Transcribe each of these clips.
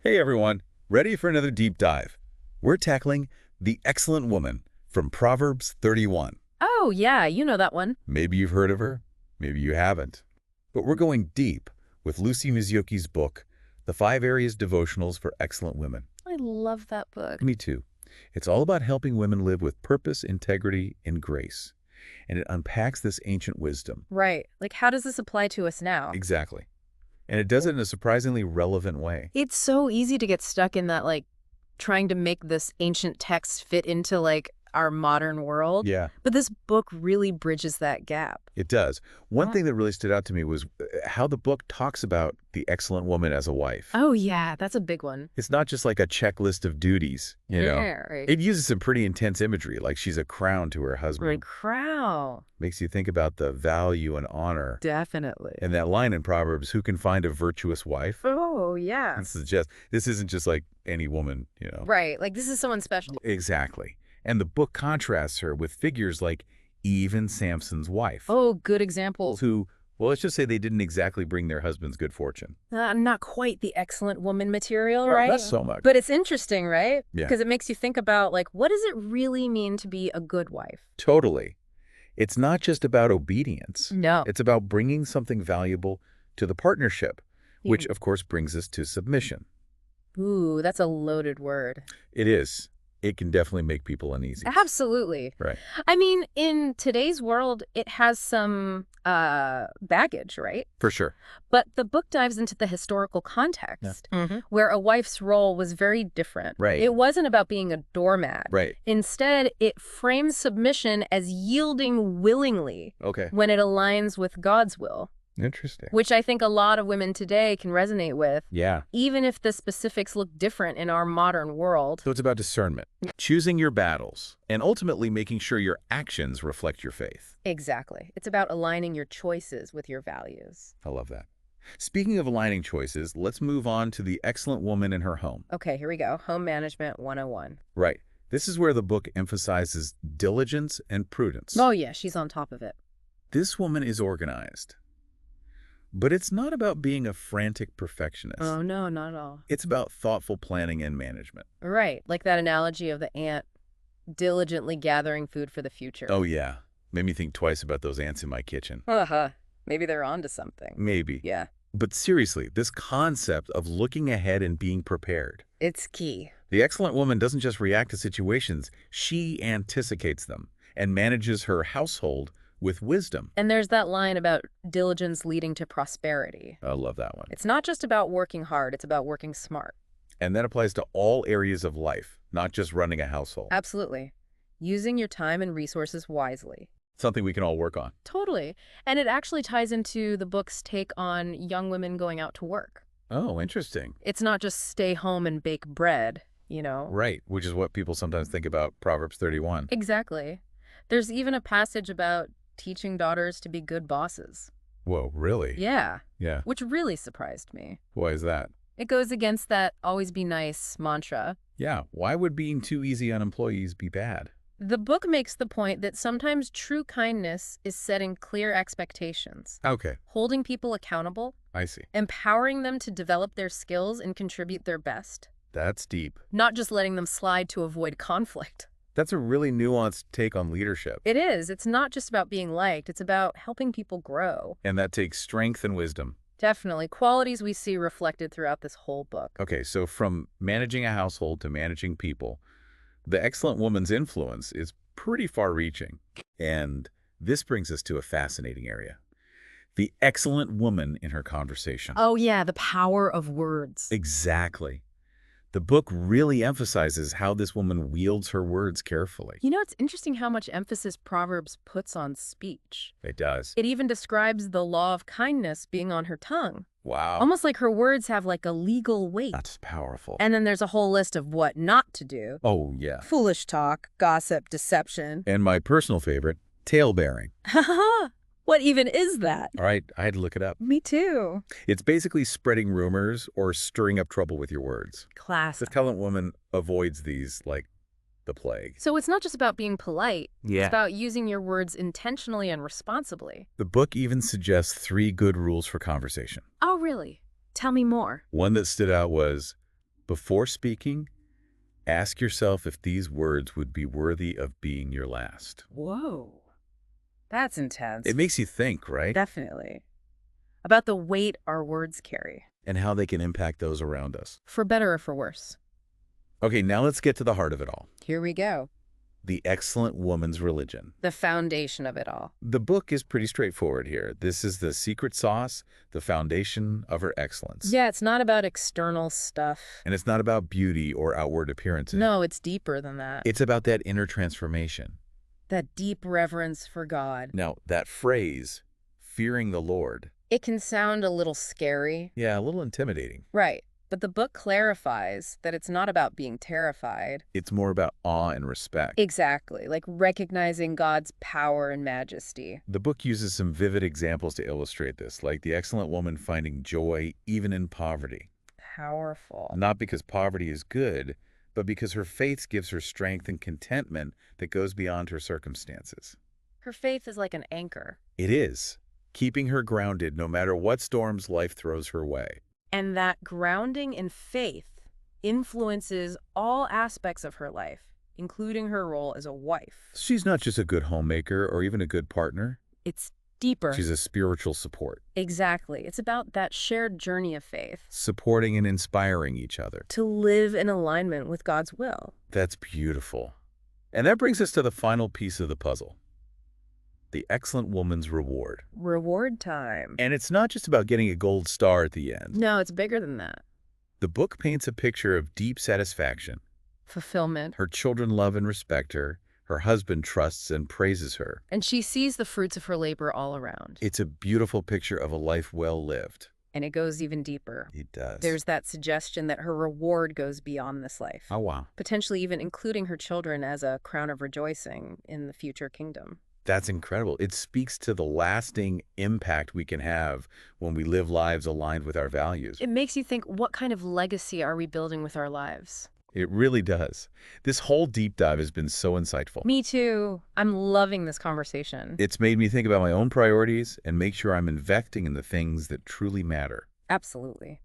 Hey everyone, ready for another deep dive? We're tackling The Excellent Woman from Proverbs 31. Oh, yeah, you know that one. Maybe you've heard of her, maybe you haven't. But we're going deep with Lucy Mizuki's book, The 5 Areas Devotionals for Excellent Women. I love that book. Me too. It's all about helping women live with purpose, integrity, and grace. And it unpacks this ancient wisdom. Right. Like, how does this apply to us now? Exactly. And it does it in a surprisingly relevant way. It's so easy to get stuck in that, trying to make this ancient text fit into, our modern world. Yeah. But this book really bridges that gap. It does. One thing that really stood out to me was how the book talks about the excellent woman as a wife. Oh, yeah, that's a big one. It's not just like a checklist of duties, you know. Yeah, right. It uses some pretty intense imagery, like she's a crown to her husband. Right, crown. Makes you think about the value and honor. Definitely. And that line in Proverbs, who can find a virtuous wife? Oh, yeah. This isn't just like any woman, you know. Right, like this is someone special. Exactly. And the book contrasts her with figures like Eve and Samson's wife. Oh, good example. Who, well, let's just say they didn't exactly bring their husbands good fortune. Not quite the excellent woman material, right? Not so much. But it's interesting, right? Yeah. Because it makes you think about, what does it really mean to be a good wife? Totally. It's not just about obedience. No. It's about bringing something valuable to the partnership, which, of course, brings us to submission. Ooh, that's a loaded word. It is. It can definitely make people uneasy. Absolutely. Right. I mean, in today's world, it has some baggage, right? For sure. But the book dives into the historical context, where a wife's role was very different. Right. It wasn't about being a doormat. Right. Instead, it frames submission as yielding willingly when it aligns with God's will. Interesting. Which I think a lot of women today can resonate with. Yeah. Even if the specifics look different in our modern world. So it's about discernment, choosing your battles, and ultimately making sure your actions reflect your faith. Exactly. It's about aligning your choices with your values. I love that. Speaking of aligning choices, let's move on to the excellent woman in her home. Okay, here we go. Home Management 101. Right. This is where the book emphasizes diligence and prudence. Oh, yeah, she's on top of it. This woman is organized. But it's not about being a frantic perfectionist. Oh, no, not at all. It's about thoughtful planning and management. Right, like that analogy of the ant diligently gathering food for the future. Oh, yeah. Made me think twice about those ants in my kitchen. Maybe they're onto something. Maybe. Yeah. But seriously, this concept of looking ahead and being prepared. It's key. The excellent woman doesn't just react to situations, she anticipates them and manages her household with wisdom. And there's that line about diligence leading to prosperity. I love that one. It's not just about working hard, it's about working smart. And that applies to all areas of life, not just running a household. Absolutely. Using your time and resources wisely. Something we can all work on. Totally. And it actually ties into the book's take on young women going out to work. Oh, interesting. It's not just stay home and bake bread, you know? Right, which is what people sometimes think about Proverbs 31. Exactly. There's even a passage about teaching daughters to be good bosses. Whoa, really? Yeah. Yeah. Which really surprised me. Why is that? It goes against that always be nice mantra. Yeah, why would being too easy on employees be bad? The book makes the point that sometimes true kindness is setting clear expectations. Okay. Holding people accountable. I see. Empowering them to develop their skills and contribute their best. That's deep. Not just letting them slide to avoid conflict. That's a really nuanced take on leadership. It is. It's not just about being liked. It's about helping people grow. And that takes strength and wisdom. Definitely. Qualities we see reflected throughout this whole book. Okay, so from managing a household to managing people, the excellent woman's influence is pretty far-reaching. And this brings us to a fascinating area. The excellent woman in her conversation. Oh, yeah, the power of words. Exactly. The book really emphasizes how this woman wields her words carefully. You know, it's interesting how much emphasis Proverbs puts on speech. It does. It even describes the law of kindness being on her tongue. Wow. Almost like her words have a legal weight. That's powerful. And then there's a whole list of what not to do. Oh, yeah. Foolish talk, gossip, deception. And my personal favorite, tale-bearing. What even is that? All right, I had to look it up. Me too. It's basically spreading rumors or stirring up trouble with your words. Class. The excellent woman avoids these like the plague. So it's not just about being polite. Yeah. It's about using your words intentionally and responsibly. The book even suggests 3 good rules for conversation. Oh, really? Tell me more. One that stood out was, Before speaking, ask yourself if these words would be worthy of being your last. Whoa. That's intense. It makes you think, right? Definitely. About the weight our words carry. And how they can impact those around us. For better or for worse. Okay, now let's get to the heart of it all. Here we go. The Excellent Woman's Religion. The foundation of it all. The book is pretty straightforward here. This is the secret sauce, the foundation of her excellence. Yeah, it's not about external stuff. And it's not about beauty or outward appearances. No, it's deeper than that. It's about that inner transformation. That deep reverence for God. Now, that phrase, fearing the Lord. It can sound a little scary. Yeah, a little intimidating. Right. But the book clarifies that it's not about being terrified. It's more about awe and respect. Exactly, like recognizing God's power and majesty. The book uses some vivid examples to illustrate this, like the excellent woman finding joy even in poverty. Powerful. Not because poverty is good, but because her faith gives her strength and contentment that goes beyond her circumstances. Her faith is like an anchor. It is, keeping her grounded no matter what storms life throws her way. And that grounding in faith influences all aspects of her life, including her role as a wife. She's not just a good homemaker or even a good partner. It's deeper. She's a spiritual support. Exactly. It's about that shared journey of faith. Supporting and inspiring each other. To live in alignment with God's will. That's beautiful. And that brings us to the final piece of the puzzle. The Excellent Woman's Reward. Reward time. And it's not just about getting a gold star at the end. No, it's bigger than that. The book paints a picture of deep satisfaction. Fulfillment. Her children love and respect her. Her husband trusts and praises her. And she sees the fruits of her labor all around. It's a beautiful picture of a life well lived. And it goes even deeper. It does. There's that suggestion that her reward goes beyond this life. Oh, wow. Potentially even including her children as a crown of rejoicing in the future kingdom. That's incredible. It speaks to the lasting impact we can have when we live lives aligned with our values. It makes you think, what kind of legacy are we building with our lives? It really does. This whole deep dive has been so insightful. Me too. I'm loving this conversation. It's made me think about my own priorities and make sure I'm investing in the things that truly matter. Absolutely.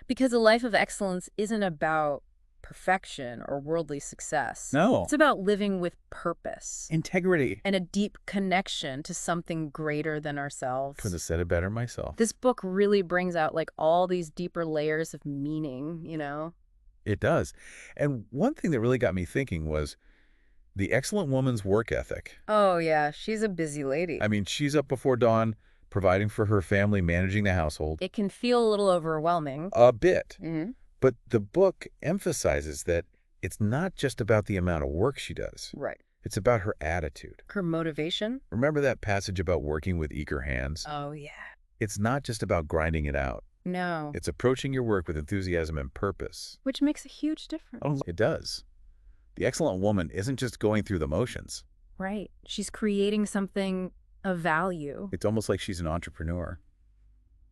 Because a life of excellence isn't about perfection or worldly success. No. It's about living with purpose. Integrity. And a deep connection to something greater than ourselves. Couldn't have said it better myself. This book really brings out like all these deeper layers of meaning, you know? It does. And one thing that really got me thinking was the excellent woman's work ethic. Oh, yeah. She's a busy lady. I mean, she's up before dawn, providing for her family, managing the household. It can feel a little overwhelming. A bit. Mm-hmm. But the book emphasizes that it's not just about the amount of work she does. Right. It's about her attitude. Her motivation? Remember that passage about working with eager hands? Oh, yeah. It's not just about grinding it out. No. It's approaching your work with enthusiasm and purpose. Which makes a huge difference. Oh, it does. The excellent woman isn't just going through the motions. Right. She's creating something of value. It's almost like she's an entrepreneur.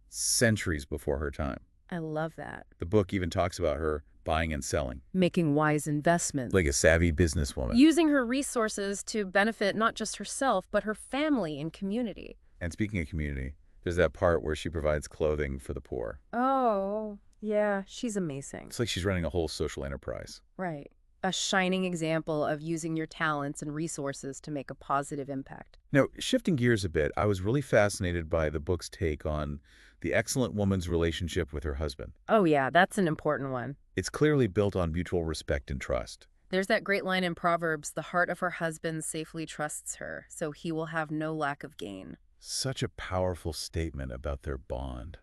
Centuries before her time. I love that. The book even talks about her buying and selling. Making wise investments. Like a savvy businesswoman. Using her resources to benefit not just herself, but her family and community. And speaking of community, there's that part where she provides clothing for the poor. Oh, yeah. She's amazing. It's like she's running a whole social enterprise. Right. A shining example of using your talents and resources to make a positive impact. Now, shifting gears a bit, I was really fascinated by the book's take on the excellent woman's relationship with her husband. Oh, yeah. That's an important one. It's clearly built on mutual respect and trust. There's that great line in Proverbs, the heart of her husband safely trusts her, so he will have no lack of gain. Such a powerful statement about their bond.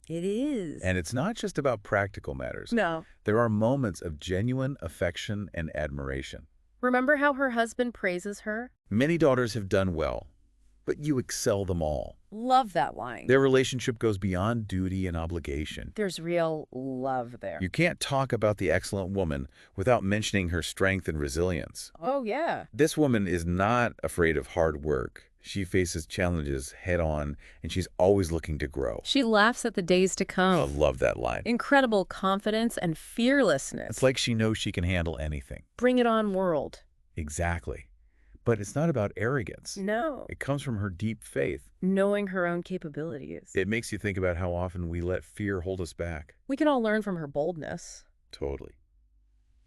It is. And it's not just about practical matters. No. There are moments of genuine affection and admiration. Remember how her husband praises her? Many daughters have done well, but you excel them all. Love that line. Their relationship goes beyond duty and obligation. There's real love there. You can't talk about the excellent woman without mentioning her strength and resilience. Oh, yeah. This woman is not afraid of hard work. She faces challenges head-on, and she's always looking to grow. She laughs at the days to I come. love that line. Incredible confidence and fearlessness. It's like she knows she can handle anything. Bring it on, world. Exactly. But it's not about arrogance. No. It comes from her deep faith. Knowing her own capabilities. It makes you think about how often we let fear hold us back. We can all learn from her boldness. Totally.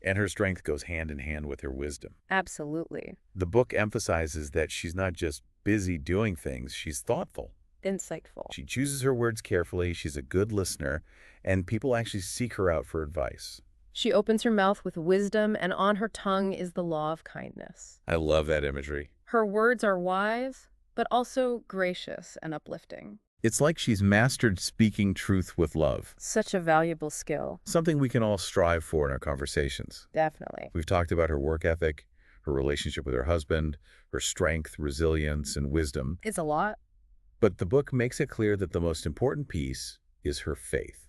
And her strength goes hand in hand with her wisdom. Absolutely. The book emphasizes that she's not just busy doing things, she's thoughtful. Insightful. She chooses her words carefully, she's a good listener, and people actually seek her out for advice. She opens her mouth with wisdom, and on her tongue is the law of kindness. I love that imagery. Her words are wise, but also gracious and uplifting. It's like she's mastered speaking truth with love, Such a valuable skill. something we can all strive for in our conversations. Definitely. We've talked about her work ethic, her relationship with her husband, her strength, resilience, and wisdom. It's a lot. But the book makes it clear that the most important piece is her faith.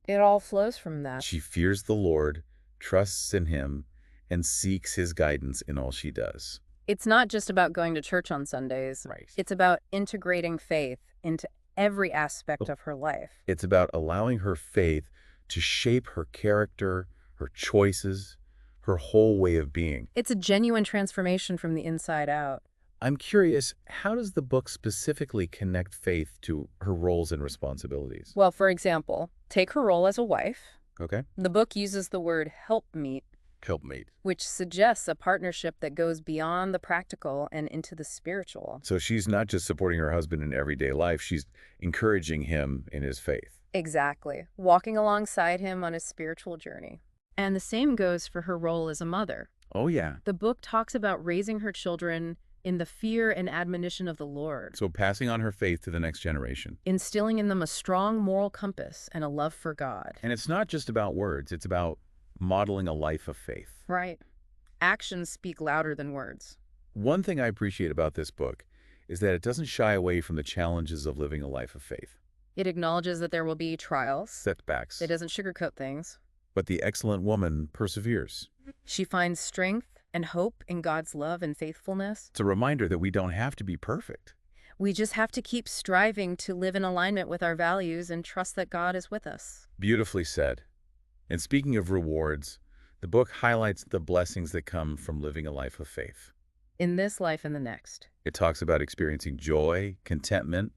It all flows from that. She fears the Lord, trusts in Him, and seeks His guidance in all she does. It's not just about going to church on Sundays. Right. It's about integrating faith into every aspect of her life. It's about allowing her faith to shape her character, her choices, her whole way of being. It's a genuine transformation from the inside out. I'm curious, how does the book specifically connect faith to her roles and responsibilities? Well, for example, take her role as a wife. Okay. The book uses the word helpmeet, Helpmate. which suggests a partnership that goes beyond the practical and into the spiritual. So she's not just supporting her husband in everyday life, she's encouraging him in his faith. Exactly. Walking alongside him on his spiritual journey. And the same goes for her role as a mother. Oh, yeah. The book talks about raising her children in the fear and admonition of the Lord, So passing on her faith to the next generation. instilling in them a strong moral compass and a love for God. And it's not just about words, it's about modeling a life of faith. Right. Actions speak louder than words. One thing I appreciate about this book is that it doesn't shy away from the challenges of living a life of faith. It acknowledges that there will be trials. Setbacks. It doesn't sugarcoat things. But the excellent woman perseveres. She finds strength and hope in God's love and faithfulness. It's a reminder that we don't have to be perfect. We just have to keep striving to live in alignment with our values and trust that God is with us. Beautifully said. And speaking of rewards, the book highlights the blessings that come from living a life of faith. In this life and the next. It talks about experiencing joy, contentment,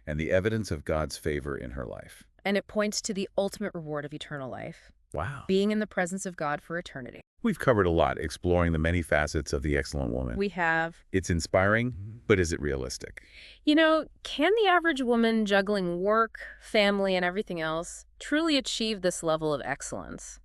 and the evidence of God's favor in her life. And it points to the ultimate reward of eternal life, Wow. being in the presence of God for eternity. We've covered a lot, exploring the many facets of the excellent woman. We have. It's inspiring, but is it realistic? You know, can the average woman juggling work, family, and everything else truly achieve this level of excellence?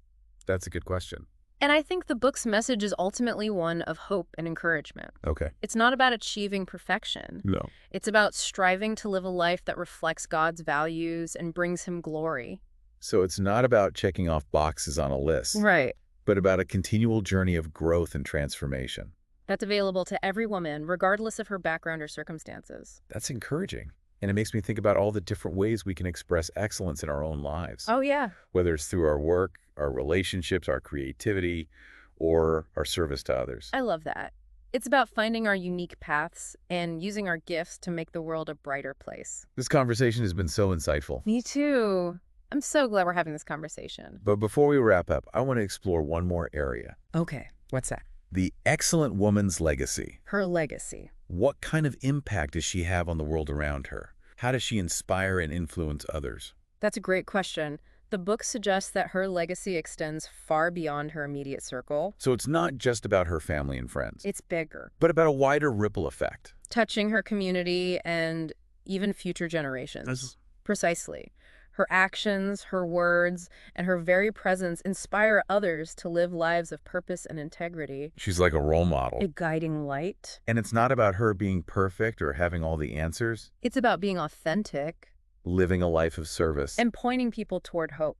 That's a good question. And I think the book's message is ultimately one of hope and encouragement. Okay. It's not about achieving perfection. No. It's about striving to live a life that reflects God's values and brings him glory. So it's not about checking off boxes on a list, Right. but about a continual journey of growth and transformation. That's available to every woman, regardless of her background or circumstances. That's encouraging. And it makes me think about all the different ways we can express excellence in our own lives, Oh, yeah. whether it's through our work, our relationships, our creativity, or our service to others. I love that. It's about finding our unique paths and using our gifts to make the world a brighter place. This conversation has been so insightful. Me too. I'm so glad we're having this conversation. But before we wrap up, I want to explore one more area. Okay, what's that? The excellent woman's legacy. Her legacy. What kind of impact does she have on the world around her? How does she inspire and influence others? That's a great question. The book suggests that her legacy extends far beyond her immediate circle. So it's not just about her family and friends, It's bigger, but about a wider ripple effect. touching her community and even future generations. Precisely. Her actions, her words, and her very presence inspire others to live lives of purpose and integrity. She's like a role model. A guiding light. And it's not about her being perfect or having all the answers, It's about being authentic living a life of service. and pointing people toward hope.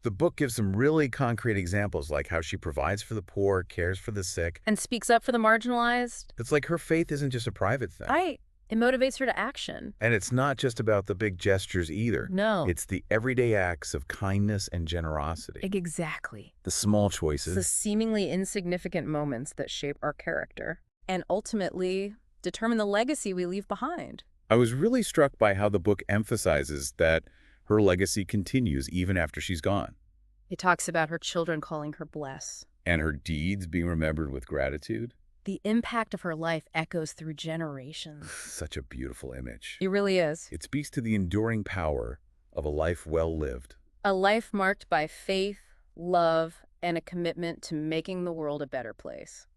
The book gives some really concrete examples, like how she provides for the poor, cares for the sick. And speaks up for the marginalized. It's like her faith isn't just a private thing. It motivates her to action. And it's not just about the big gestures either. No. It's the everyday acts of kindness and generosity. Exactly. The small It's the choices. seemingly insignificant moments that shape our character and ultimately determine the legacy we leave behind. I was really struck by how the book emphasizes that her legacy continues even after she's gone, It talks about her children calling her bless. and her deeds being remembered with gratitude. The impact of her life echoes through generations. Such a beautiful image. It really is. It speaks to the enduring power of a life well lived. A life marked by faith, love, and a commitment to making the world a better place.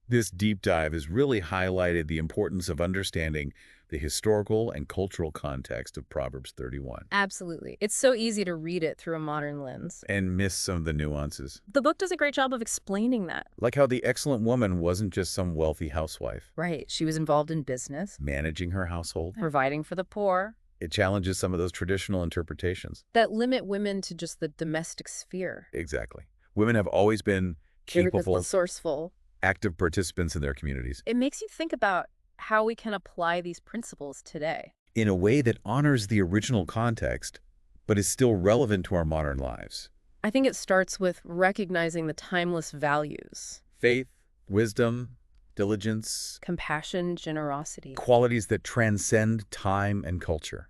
This deep dive has really highlighted the importance of understanding the historical and cultural context of Proverbs 31 Absolutely. It's so easy to read it through a modern lens. and miss some of the nuances. The book does a great job of explaining that. Like how the excellent woman wasn't just some wealthy housewife Right. She was involved in business, managing her household. providing for the poor, It challenges some of those traditional interpretations. that limit women to just the domestic sphere. Exactly. Women have always been They were just capable, resourceful. active participants in their communities It makes you think about how we can apply these principles today. in a way that honors the original context, but is still relevant to our modern lives. I think it starts with recognizing the timeless values: Faith, wisdom, diligence, compassion, generosity. qualities that transcend time and culture.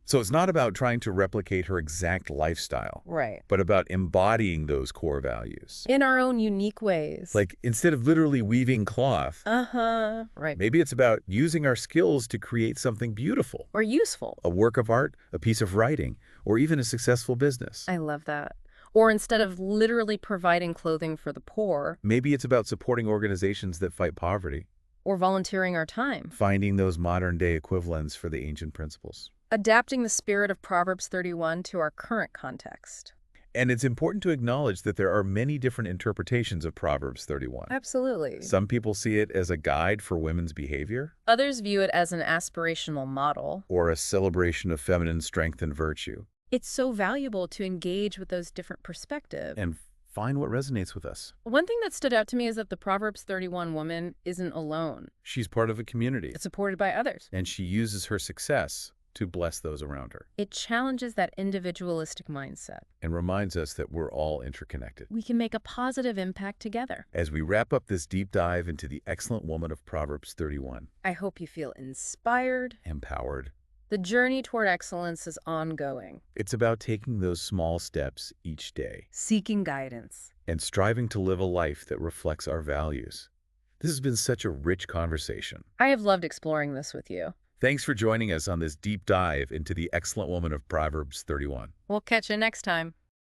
So it's not about trying to replicate her exact lifestyle, Right. but about embodying those core values. In our own unique ways. Like, instead of literally weaving cloth, Right. maybe it's about using our skills to create something beautiful. Or useful. A work of art, a piece of writing, or even a successful business. I love that. Or instead of literally providing clothing for the poor, Maybe it's about supporting organizations that fight poverty, or volunteering our time. finding those modern-day equivalents for the ancient principles. Adapting the spirit of Proverbs 31 to our current context. And it's important to acknowledge that there are many different interpretations of Proverbs 31. Absolutely. Some people see it as a guide for women's behavior, Others view it as an aspirational model. or a celebration of feminine strength and virtue, It's so valuable to engage with those different perspectives. and find what resonates with us. One thing that stood out to me is that the Proverbs 31 woman isn't alone. She's part of a community, It's supported by others. and she uses her success to bless those around her, It challenges that individualistic mindset. and reminds us that we're all interconnected. We can make a positive impact together. As we wrap up this deep dive into the excellent woman of Proverbs 31, I hope you feel inspired. empowered, The journey toward excellence is ongoing. it's about taking those small steps each day Seeking guidance. and striving to live a life that reflects our values. This has been such a rich conversation. I have loved exploring this with you. Thanks for joining us on this deep dive into the excellent woman of Proverbs 31. We'll catch you next time.